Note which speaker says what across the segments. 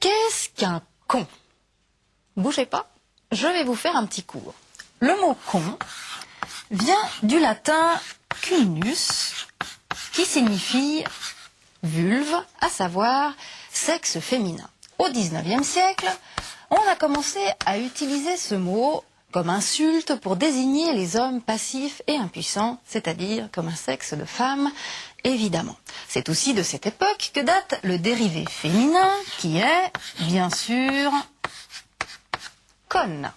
Speaker 1: Qu'est-ce qu'un con? Bougez pas, je vais vous faire un petit cours. Le mot con vient du latin culinus, qui signifie vulve, à savoir sexe féminin. Au XIXe siècle, on a commencé à utiliser ce mot comme insulte pour désigner les hommes passifs et impuissants, c'est-à-dire comme un sexe de femme, évidemment. C'est aussi de cette époque que date le dérivé féminin, qui est, bien sûr, conne.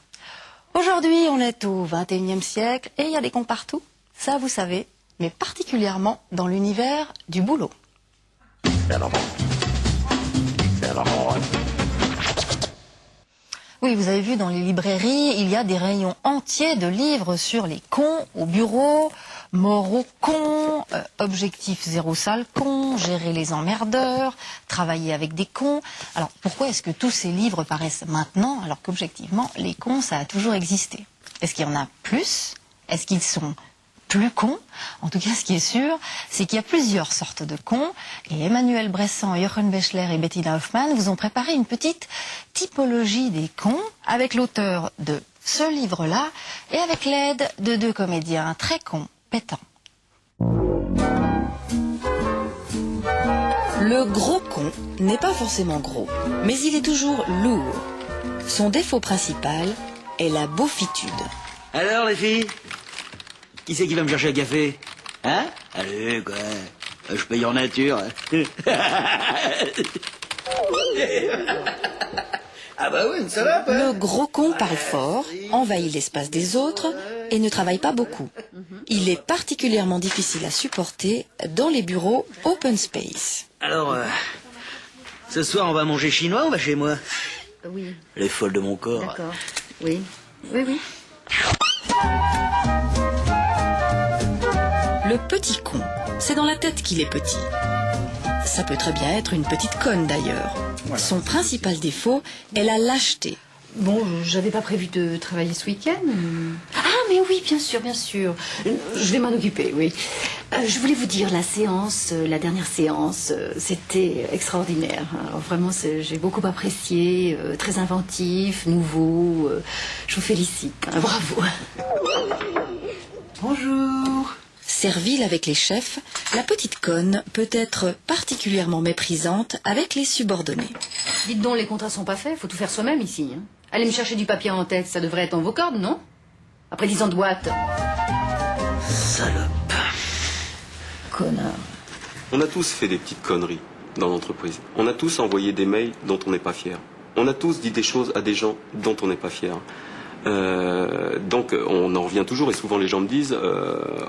Speaker 1: Aujourd'hui, on est au XXIe siècle et il y a des cons partout, ça vous savez, mais particulièrement dans l'univers du boulot. Oui, vous avez vu, dans les librairies, il y a des rayons entiers de livres sur les cons au bureau, mort aux cons, objectif zéro sale con, gérer les emmerdeurs, travailler avec des cons. Alors, pourquoi est-ce que tous ces livres paraissent maintenant, alors qu'objectivement, les cons, ça a toujours existé? Est-ce qu'il y en a plus? Est-ce qu'ils sont plus cons? En tout cas, ce qui est sûr, c'est qu'il y a plusieurs sortes de cons. Et Emmanuel Bressan, Jochen Bechler et Bettina Hoffmann vous ont préparé une petite typologie des cons avec l'auteur de ce livre-là et avec l'aide de deux comédiens très compétents. Le gros con n'est pas forcément gros, mais il est toujours lourd. Son défaut principal est la beaufitude.
Speaker 2: Alors les filles, qui c'est qui va me chercher un café? Hein? Allez, quoi. Je paye en nature. Ah bah oui, ça va,
Speaker 1: Le gros con parle fort, envahit l'espace des autres et ne travaille pas beaucoup. Il est particulièrement difficile à supporter dans les bureaux open space.
Speaker 2: Alors, ce soir on va manger chinois ou on va chez moi?
Speaker 3: Oui.
Speaker 2: Les folles de mon corps.
Speaker 3: D'accord. Oui. Oui, oui.
Speaker 1: Le petit con, c'est dans la tête qu'il est petit. Ça peut très bien être une petite conne d'ailleurs. Voilà. Son principal défaut est la lâcheté.
Speaker 3: Bon, j'avais pas prévu de travailler ce week-end. Ah, mais oui, bien sûr, bien sûr. Je vais m'en occuper, oui. Je voulais vous dire, la dernière séance, c'était extraordinaire. Alors, vraiment, j'ai beaucoup apprécié, très inventif, nouveau. Je vous félicite, hein, bravo.
Speaker 2: Bonjour.
Speaker 1: Servile avec les chefs, la petite conne peut être particulièrement méprisante avec les subordonnés.
Speaker 3: Dites donc, les contrats sont pas faits, faut tout faire soi-même ici. Hein. Allez me chercher du papier en tête, ça devrait être dans vos cordes, non? Après 10 ans de boîte.
Speaker 2: Salope.
Speaker 3: Connard.
Speaker 4: On a tous fait des petites conneries dans l'entreprise. On a tous envoyé des mails dont on n'est pas fier. On a tous dit des choses à des gens dont on n'est pas fier. Donc on en revient toujours et souvent les gens me disent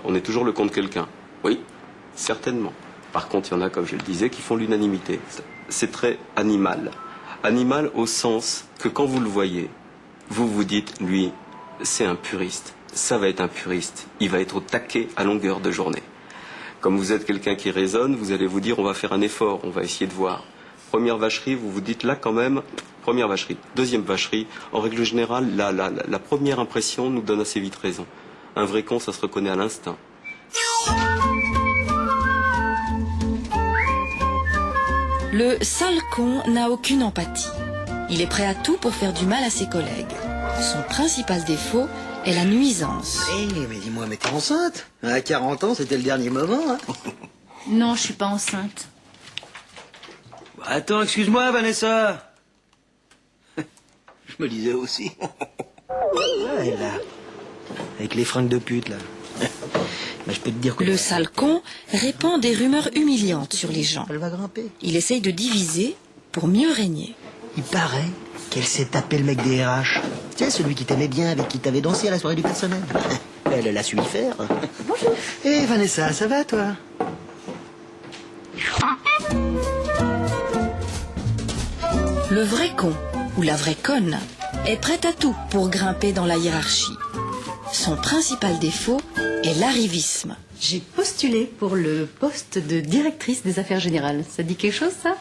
Speaker 4: on est toujours le con de quelqu'un. Oui, certainement. Par contre, il y en a, comme je le disais, qui font l'unanimité. C'est très animal. Animal au sens que quand vous le voyez, vous vous dites, lui, c'est un puriste. Ça va être un puriste. Il va être au taquet à longueur de journée. Comme vous êtes quelqu'un qui raisonne, vous allez vous dire, on va faire un effort, on va essayer de voir. Première vacherie, vous vous dites là quand même, première vacherie. Deuxième vacherie, en règle générale, la première impression nous donne assez vite raison. Un vrai con, ça se reconnaît à l'instinct.
Speaker 1: Le sale con n'a aucune empathie. Il est prêt à tout pour faire du mal à ses collègues. Son principal défaut est la nuisance.
Speaker 2: Eh, mais dis-moi, mais t'es enceinte? À 40 ans, c'était le dernier moment, hein?
Speaker 3: Non, je suis pas enceinte.
Speaker 2: Attends, excuse-moi, Vanessa. Je me disais aussi. Ouais, là. Avec les fringues de pute, là. Bah, je peux te dire que...
Speaker 1: Le sale con répand des rumeurs humiliantes sur les gens.
Speaker 2: Elle va grimper.
Speaker 1: Il essaye de diviser pour mieux régner.
Speaker 2: Il paraît qu'elle s'est tapé le mec des RH. Tu sais, celui qui t'aimait bien, avec qui t'avais dansé à la soirée du personnel. Elle l'a su y faire. Bonjour. Eh, Vanessa, ça va, toi?
Speaker 1: Le vrai con, ou la vraie conne, est prêt à tout pour grimper dans la hiérarchie. Son principal défaut est l'arrivisme.
Speaker 3: J'ai postulé pour le poste de directrice des affaires générales. Ça dit quelque chose, ça?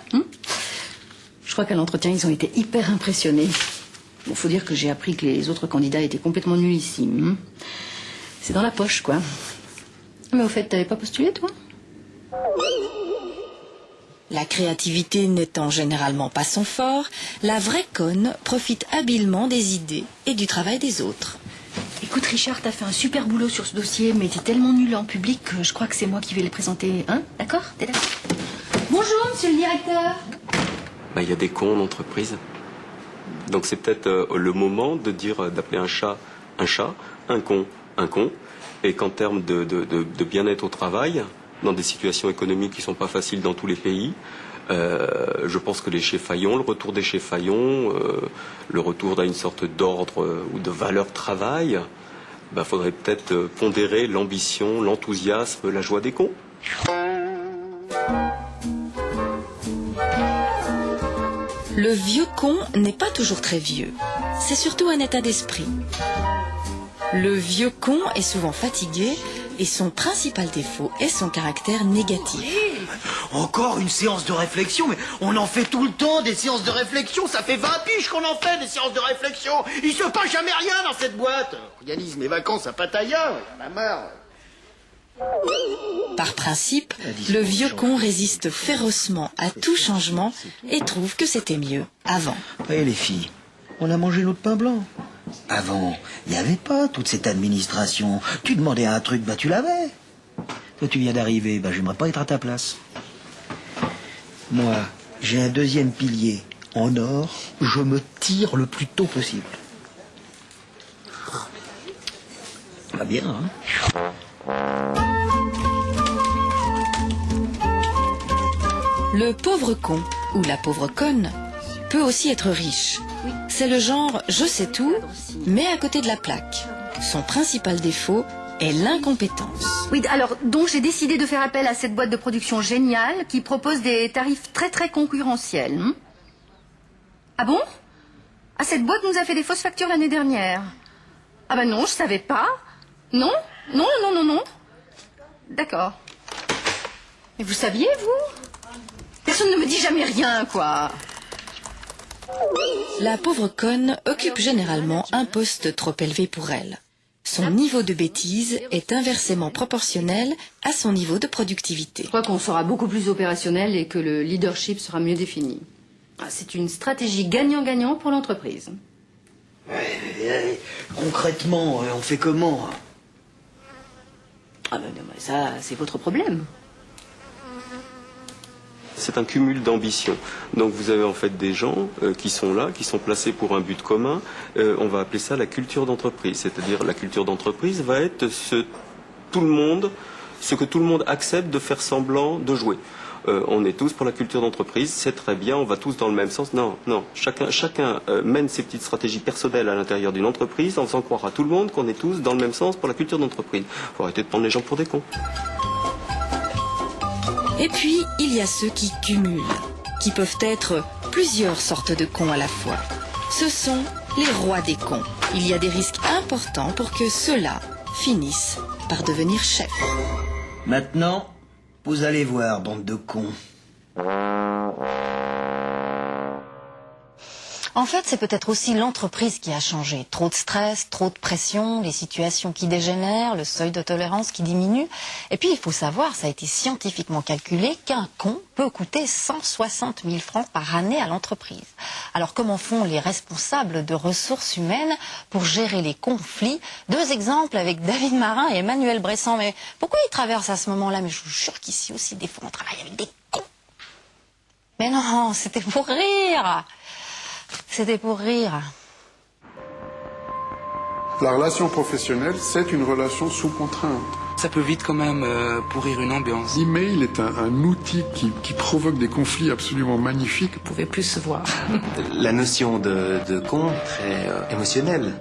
Speaker 3: Je crois qu'à l'entretien, ils ont été hyper impressionnés. Bon, faut dire que j'ai appris que les autres candidats étaient complètement nullissimes. C'est dans la poche, quoi. Mais au fait, t'avais pas postulé, toi?
Speaker 5: La créativité n'étant généralement pas son fort, la vraie conne profite habilement des idées et du travail des autres.
Speaker 3: Écoute Richard, t'as fait un super boulot sur ce dossier, mais t'es tellement nul en public que je crois que c'est moi qui vais les présenter. Hein? D'accord? T'es d'accord? Bonjour, monsieur le directeur.
Speaker 4: Il y a des cons en entreprise. Donc c'est peut-être le moment de dire, d'appeler un chat, un con, et qu'en termes de bien-être au travail, dans des situations économiques qui ne sont pas faciles dans tous les pays, je pense que les chefs Fayon, le retour des chefs Fayon, le retour à une sorte d'ordre ou de valeur travail, faudrait peut-être pondérer l'ambition, l'enthousiasme, la joie des cons.
Speaker 5: Le vieux con n'est pas toujours très vieux. C'est surtout un état d'esprit. Le vieux con est souvent fatigué et son principal défaut est son caractère négatif.
Speaker 2: Encore une séance de réflexion, mais on en fait tout le temps des séances de réflexion. Ça fait 20 piges qu'on en fait des séances de réflexion. Il se passe jamais rien dans cette boîte. Organise mes vacances à Pattaya, j'en ai marre.
Speaker 5: Par principe, le vieux con résiste férocement à tout changement et trouve que c'était mieux avant.
Speaker 2: Voyez les filles, on a mangé notre pain blanc. Avant, il n'y avait pas toute cette administration. Tu demandais un truc, tu l'avais. Toi, tu viens d'arriver, j'aimerais pas être à ta place. Moi, j'ai un deuxième pilier en or, je me tire le plus tôt possible. Pas bien, hein?
Speaker 5: Le pauvre con ou la pauvre conne peut aussi être riche. C'est le genre je sais tout, mais à côté de la plaque. Son principal défaut est l'incompétence.
Speaker 3: Oui, alors, donc j'ai décidé de faire appel à cette boîte de production géniale qui propose des tarifs très très concurrentiels. Ah bon? Ah, cette boîte nous a fait des fausses factures l'année dernière. Ah non, je savais pas. Non. D'accord. Mais vous saviez, vous? Personne ne me dit jamais rien, quoi.
Speaker 5: La pauvre conne occupe généralement un poste trop élevé pour elle. Son niveau de bêtise est inversement proportionnel à son niveau de productivité.
Speaker 3: Je crois qu'on sera beaucoup plus opérationnel et que le leadership sera mieux défini. C'est une stratégie gagnant-gagnant pour l'entreprise.
Speaker 2: Concrètement, on fait comment?
Speaker 3: Ah ben non, mais ça, c'est votre problème.
Speaker 4: C'est un cumul d'ambition. Donc vous avez en fait des gens qui sont là, qui sont placés pour un but commun. On va appeler ça la culture d'entreprise. C'est-à-dire la culture d'entreprise va être ce que tout le monde accepte de faire semblant de jouer. On est tous pour la culture d'entreprise, c'est très bien, on va tous dans le même sens. Non, chacun mène ses petites stratégies personnelles à l'intérieur d'une entreprise en faisant croire à tout le monde qu'on est tous dans le même sens pour la culture d'entreprise. Il faut arrêter de prendre les gens pour des cons.
Speaker 5: Et puis, il y a ceux qui cumulent, qui peuvent être plusieurs sortes de cons à la fois. Ce sont les rois des cons. Il y a des risques importants pour que ceux-là finissent par devenir chefs.
Speaker 2: Maintenant, vous allez voir, bande de cons.
Speaker 1: En fait, c'est peut-être aussi l'entreprise qui a changé. Trop de stress, trop de pression, les situations qui dégénèrent, le seuil de tolérance qui diminue. Et puis, il faut savoir, ça a été scientifiquement calculé, qu'un con peut coûter 160 000 francs par année à l'entreprise. Alors, comment font les responsables de ressources humaines pour gérer les conflits? 2 exemples avec David Marin et Emmanuel Bressan. Mais pourquoi ils traversent à ce moment-là? Mais je vous jure qu'ici aussi, des fois, on travaille avec des cons. Mais non, c'était pour rire. C'était pour rire.
Speaker 6: La relation professionnelle, c'est une relation sous contrainte.
Speaker 7: Ça peut vite quand même pourrir une ambiance.
Speaker 6: L'email est un outil qui provoque des conflits absolument magnifiques.
Speaker 7: Vous pouvez plus se voir.
Speaker 8: La notion de con, très émotionnelle.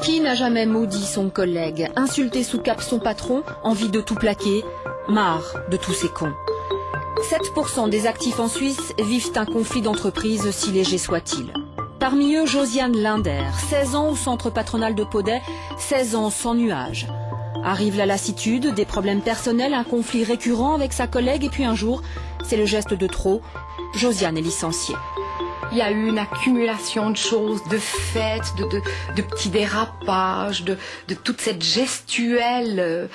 Speaker 9: Qui n'a jamais maudit son collègue, insulté sous cape son patron, envie de tout plaquer, marre de tous ces cons? 7% des actifs en Suisse vivent un conflit d'entreprise, si léger soit-il. Parmi eux, Josiane Linder, 16 ans au centre patronal de Podey, 16 ans sans nuage. Arrive la lassitude, des problèmes personnels, un conflit récurrent avec sa collègue et puis un jour, c'est le geste de trop, Josiane est licenciée.
Speaker 3: Il y a eu une accumulation de choses, de fêtes, de petits dérapages, de toute cette gestuelle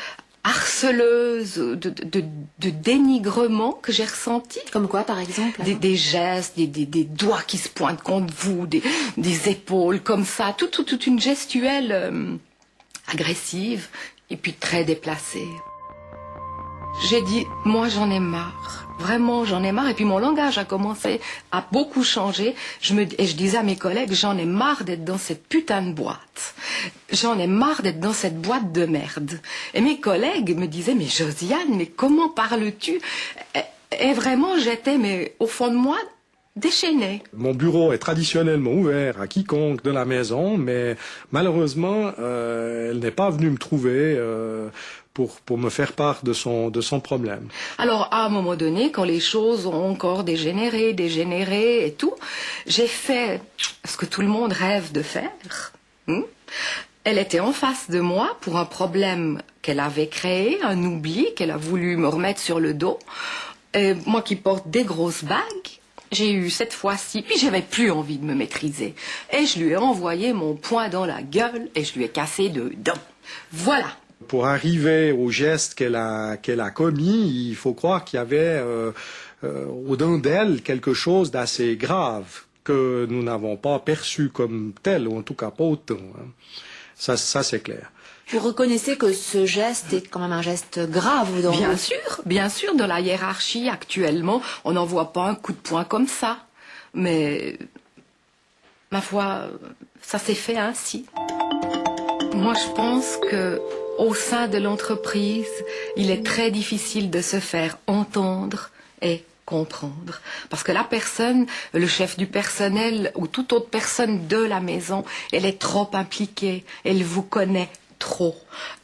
Speaker 10: harceleuse, de dénigrement que j'ai ressenti.
Speaker 3: Comme quoi, par exemple?
Speaker 10: Des gestes, des doigts qui se pointent contre vous, des épaules comme ça, toute une gestuelle agressive et puis très déplacée. J'ai dit, moi j'en ai marre. Vraiment, j'en ai marre. Et puis mon langage a commencé à beaucoup changer. Et je disais à mes collègues, j'en ai marre d'être dans cette putain de boîte. J'en ai marre d'être dans cette boîte de merde. Et mes collègues me disaient, mais Josiane, mais comment parles-tu? Et vraiment, j'étais, mais au fond de moi, déchaînée.
Speaker 11: Mon bureau est traditionnellement ouvert à quiconque de la maison, mais malheureusement, elle n'est pas venue me trouver pour me faire part de son problème.
Speaker 10: Alors, à un moment donné, quand les choses ont encore dégénéré et tout, j'ai fait ce que tout le monde rêve de faire. Elle était en face de moi pour un problème qu'elle avait créé, un oubli qu'elle a voulu me remettre sur le dos. Et moi qui porte des grosses bagues, j'ai eu cette fois-ci, puis j'avais plus envie de me maîtriser. Et je lui ai envoyé mon poing dans la gueule et je lui ai cassé 2 dents. Voilà.
Speaker 11: Pour arriver au geste qu'elle a commis, il faut croire qu'il y avait au-dedans d'elle quelque chose d'assez grave que nous n'avons pas perçu comme tel, ou en tout cas pas autant. Ça c'est clair.
Speaker 3: Vous reconnaissez que ce geste est quand même un geste grave dans...
Speaker 10: Bien sûr, dans la hiérarchie actuellement, on n'envoie pas un coup de poing comme ça. Mais, ma foi, ça s'est fait ainsi. Moi, je pense que au sein de l'entreprise, il est très difficile de se faire entendre et comprendre. Parce que la personne, le chef du personnel ou toute autre personne de la maison, elle est trop impliquée, elle vous connaît trop.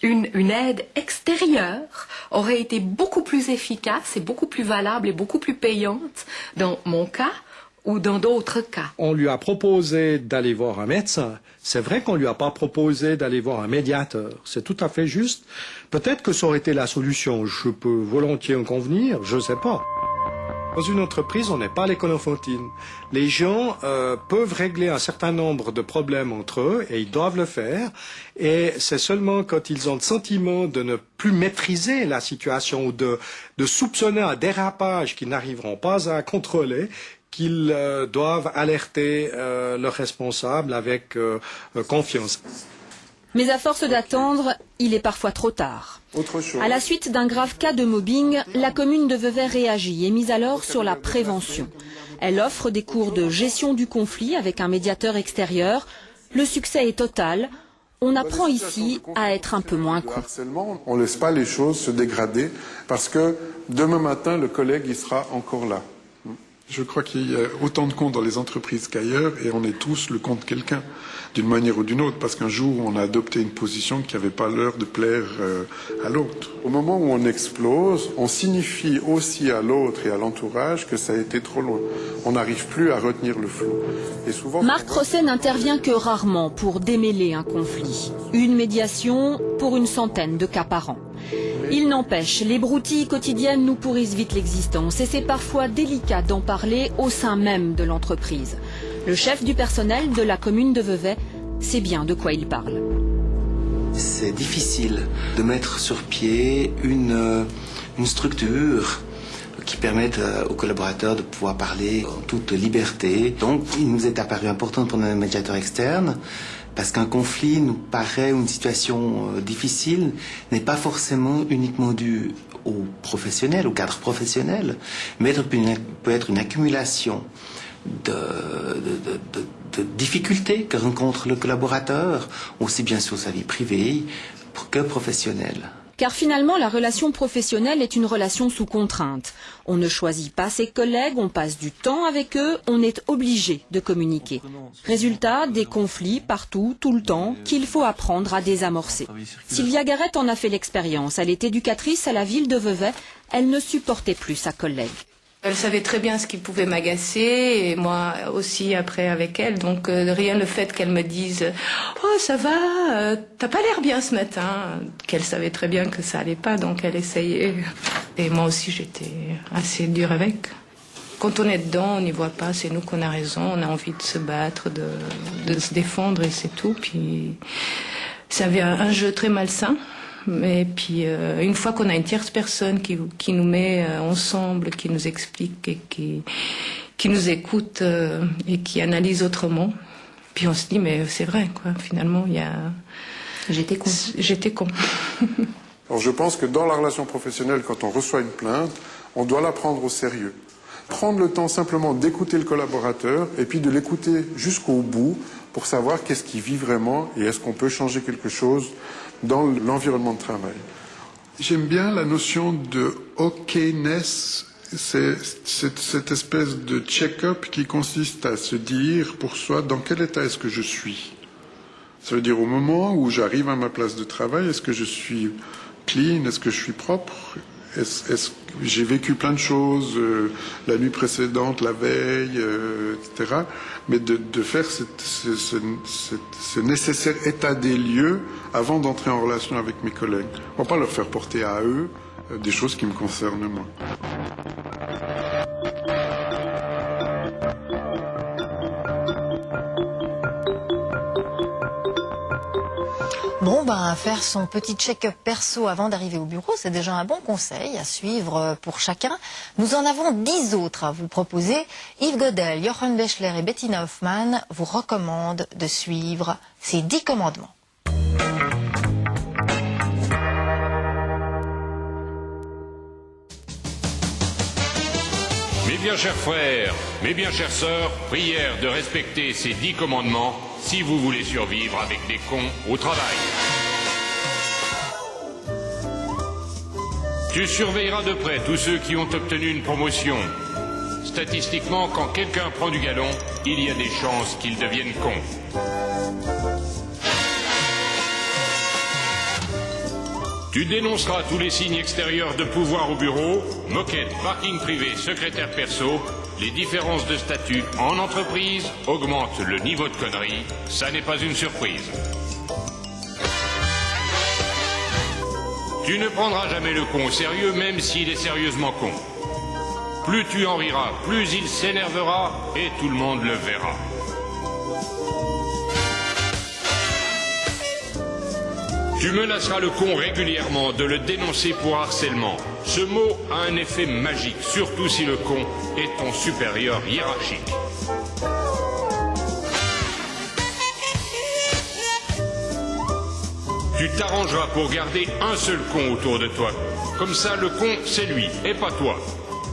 Speaker 10: Une aide extérieure aurait été beaucoup plus efficace et beaucoup plus valable et beaucoup plus payante dans mon cas ou dans d'autres cas.
Speaker 11: On lui a proposé d'aller voir un médecin. C'est vrai qu'on lui a pas proposé d'aller voir un médiateur. C'est tout à fait juste. Peut-être que ça aurait été la solution. Je peux volontiers en convenir, je sais pas. Dans une entreprise, on n'est pas à l'école enfantine. Les gens peuvent régler un certain nombre de problèmes entre eux et ils doivent le faire. Et c'est seulement quand ils ont le sentiment de ne plus maîtriser la situation ou de soupçonner un dérapage qu'ils n'arriveront pas à contrôler qu'ils doivent alerter leurs responsables avec confiance.
Speaker 9: Mais à force d'attendre, il est parfois trop tard.
Speaker 6: Autre chose.
Speaker 9: À la suite d'un grave cas de mobbing, la commune de Vevey réagit et mise alors sur la prévention. Elle offre des cours de gestion du conflit avec un médiateur extérieur. Le succès est total. On apprend ici à être un peu moins con.
Speaker 6: On ne laisse pas les choses se dégrader parce que demain matin, le collègue il sera encore là. Je crois qu'il y a autant de cons dans les entreprises qu'ailleurs et on est tous le con de quelqu'un, d'une manière ou d'une autre, parce qu'un jour on a adopté une position qui n'avait pas l'heure de plaire à l'autre. Au moment où on explose, on signifie aussi à l'autre et à l'entourage que ça a été trop loin. On n'arrive plus à retenir le flot. Et souvent,
Speaker 9: Marc Rosset n'intervient que rarement pour démêler un conflit. Une médiation pour une centaine de cas par an. Il n'empêche, les broutilles quotidiennes nous pourrissent vite l'existence et c'est parfois délicat d'en parler au sein même de l'entreprise. Le chef du personnel de la commune de Vevey sait bien de quoi il parle.
Speaker 8: C'est difficile de mettre sur pied une structure qui permette aux collaborateurs de pouvoir parler en toute liberté. Donc il nous est apparu important pour un médiateur externe parce qu'un conflit nous paraît, une situation difficile, n'est pas forcément uniquement due aux professionnels, au cadre professionnel, mais peut être une accumulation de difficultés que rencontre le collaborateur, aussi bien sur sa vie privée que professionnelle.
Speaker 9: Car finalement, la relation professionnelle est une relation sous contrainte. On ne choisit pas ses collègues, on passe du temps avec eux, on est obligé de communiquer. Résultat, des conflits partout, tout le temps, qu'il faut apprendre à désamorcer. Sylvia Garrett en a fait l'expérience. Elle est éducatrice à la ville de Vevey. Elle ne supportait plus sa collègue.
Speaker 10: Elle savait très bien ce qui pouvait m'agacer et moi aussi après avec elle. Donc rien le fait qu'elle me dise « Oh ça va, t'as pas l'air bien ce matin », qu'elle savait très bien que ça allait pas, donc elle essayait. Et moi aussi j'étais assez dure avec. Quand on est dedans, on n'y voit pas, c'est nous qu'on a raison, on a envie de se battre, de se défendre et c'est tout. Puis ça avait un jeu très malsain.
Speaker 12: Et puis, une fois qu'on a une tierce personne qui nous met ensemble, qui nous explique et qui nous écoute et qui analyse autrement, puis on se dit, mais c'est vrai, quoi. Finalement, il y a...
Speaker 3: J'étais con.
Speaker 12: J'étais con.
Speaker 6: Alors je pense que dans la relation professionnelle, quand on reçoit une plainte, on doit la prendre au sérieux. Prendre le temps simplement d'écouter le collaborateur et puis de l'écouter jusqu'au bout pour savoir qu'est-ce qu'il vit vraiment et est-ce qu'on peut changer quelque chose dans l'environnement de travail. J'aime bien la notion de okayness, c'est cette espèce de check-up qui consiste à se dire pour soi dans quel état est-ce que je suis. Ça veut dire au moment où j'arrive à ma place de travail, est-ce que je suis clean, est-ce que je suis propre, j'ai vécu plein de choses la nuit précédente, la veille, etc. Mais de faire ce nécessaire état des lieux avant d'entrer en relation avec mes collègues. On ne va pas leur faire porter à eux des choses qui me concernent moi.
Speaker 1: Bon, faire son petit check-up perso avant d'arriver au bureau, c'est déjà un bon conseil à suivre pour chacun. Nous en avons 10 autres à vous proposer. Yves Godel, Jochen Bechler et Bettina Hoffmann vous recommandent de suivre ces 10 commandements.
Speaker 13: Mes bien chers frères, mes bien chères sœurs, prière de respecter ces 10 commandements si vous voulez survivre avec des cons au travail. Tu surveilleras de près tous ceux qui ont obtenu une promotion. Statistiquement, quand quelqu'un prend du galon, il y a des chances qu'il devienne con. Tu dénonceras tous les signes extérieurs de pouvoir au bureau, moquette, parking privé, secrétaire perso. Les différences de statut en entreprise augmentent le niveau de connerie. Ça n'est pas une surprise. Tu ne prendras jamais le con au sérieux, même s'il est sérieusement con. Plus tu en riras, plus il s'énervera et tout le monde le verra. Tu menaceras le con régulièrement de le dénoncer pour harcèlement. Ce mot a un effet magique, surtout si le con est ton supérieur hiérarchique. Tu t'arrangeras pour garder un seul con autour de toi. Comme ça, le con, c'est lui, et pas toi.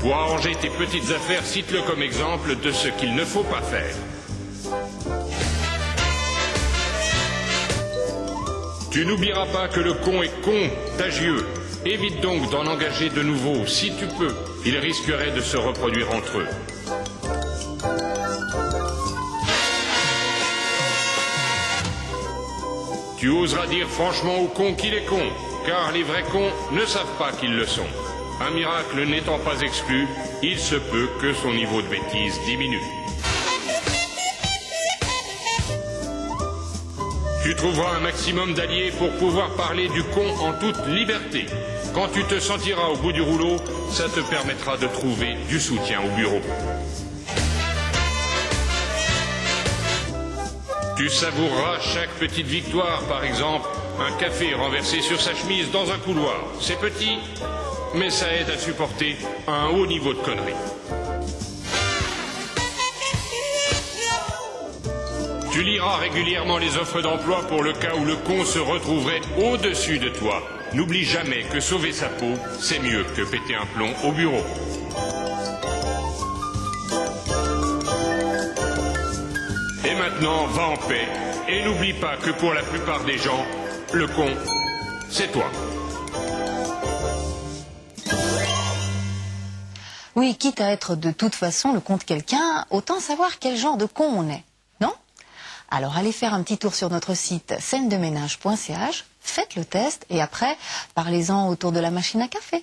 Speaker 13: Pour arranger tes petites affaires, cite-le comme exemple de ce qu'il ne faut pas faire. Tu n'oublieras pas que le con est contagieux. Évite donc d'en engager de nouveau, si tu peux. Ils risqueraient de se reproduire entre eux. Tu oseras dire franchement au con qu'il est con, car les vrais cons ne savent pas qu'ils le sont. Un miracle n'étant pas exclu, il se peut que son niveau de bêtise diminue. Tu trouveras un maximum d'alliés pour pouvoir parler du con en toute liberté. Quand tu te sentiras au bout du rouleau, ça te permettra de trouver du soutien au bureau. Tu savoureras chaque petite victoire, par exemple, un café renversé sur sa chemise dans un couloir. C'est petit, mais ça aide à supporter un haut niveau de conneries. Tu liras régulièrement les offres d'emploi pour le cas où le con se retrouverait au-dessus de toi. N'oublie jamais que sauver sa peau, c'est mieux que péter un plomb au bureau. Et maintenant, va en paix. Et n'oublie pas que pour la plupart des gens, le con, c'est toi.
Speaker 1: Oui, quitte à être de toute façon le con de quelqu'un, autant savoir quel genre de con on est, non ? Alors allez faire un petit tour sur notre site scènedeménage.ch, faites le test et après, parlez-en autour de la machine à café.